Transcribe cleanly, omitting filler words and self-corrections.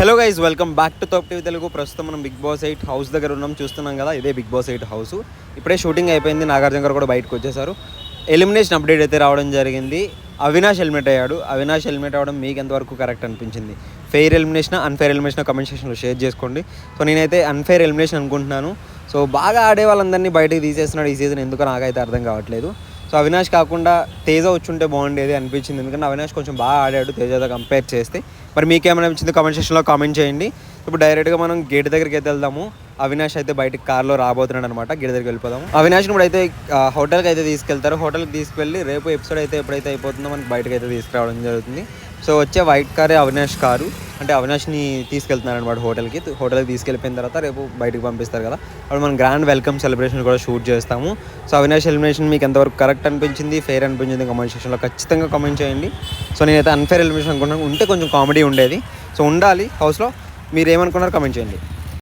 Hello guys, welcome back to top TV Telugu. ప్రస్తుతం మనం big boss 8 house దగ్గర ఉన్నాం, చూస్తున్నాం కదా. ఇదే బిగ్ బాస్ 8 హౌస్. ఇప్పుడే షూటింగ్ అయిపోయింది, నాగార్జున గారు కూడా బయటకు వచ్చేసారు. ఎలిమినేషన్ అప్డేట్ అయితే రావడం జరిగింది. అవినాష్ హెల్మెట్ అయ్యాడు. అవినాష్ హెల్మెట్ అవ్వడం మీకు ఎంతవరకు కరెక్ట్ అనిపించింది? Fair elimination, unfair elimination comment సెక్షన్లో షేర్ చేసుకోండి. సో నేనైతే అన్ఫెయిర్ ఎలిమినేషన్ అనుకుంటున్నాను. సో బాగా ఆడే వాళ్ళందరినీ బయటకు తీసేస్తున్నాడు ఈ సీజన్, ఎందుకో నాకైతే అర్థం కావట్లేదు. సో అవినాష్ కాకుండా తేజ వచ్చుంటే బాగుండేది అనిపించింది, ఎందుకంటే అవినాష్ కొంచెం బాగా ఆడాడు తేజతో కంపేర్ చేస్తే. మరి మీకేమైనా అనిపించింది కామెంట్ సెక్షన్లో కామెంట్ చేయండి. ఇప్పుడు డైరెక్ట్గా మనం గేట్ దగ్గరికి అయితే వెళ్దాము. అవినాష్ అయితే బయటకు కార్లో రాబోతున్నాడు అనమాట. గేట్ దగ్గరికి వెళ్ళిపోదాము. అవినాష్ని కూడా అయితే హోటల్కి అయితే తీసుకెళ్తారు. హోటల్కి తీసుకెళ్ళి రేపు ఎపిసోడ్ అయితే ఎప్పుడైతే అయిపోతుందో మనకి బయటకు అయితే తీసుకురావడం జరుగుతుంది. సో వచ్చే వైట్ కారే అవినాష్ కారు, అంటే అవినాష్ని తీసుకెళ్తున్నారు అనమాట హోటల్కి తీసుకెళ్ళిపోయిన తర్వాత రేపు బయటకు పంపిస్తారు కదా, అప్పుడు మనం గ్రాండ్ వెల్కమ్ సెలబ్రేషన్ కూడా షూట్ చేస్తాము. సో అవినాష్ ఎలిమినేషన్ మీకు ఎంతవరకు కరెక్ట్ అనిపించింది, ఫెయిర్ అనిపించింది కామెంట్ సెక్షన్లో ఖచ్చితంగా కామెంట్ చేయండి. సో నేనైతే అన్ఫెయిర్ ఎలిమినేషన్ అనుకున్నాను, ఉంటే కొంచెం కామెడీ ఉండేది. సో ఉండాలి హౌస్లో. మీరు ఏమనుకున్నారు కామెంట్ చేయండి.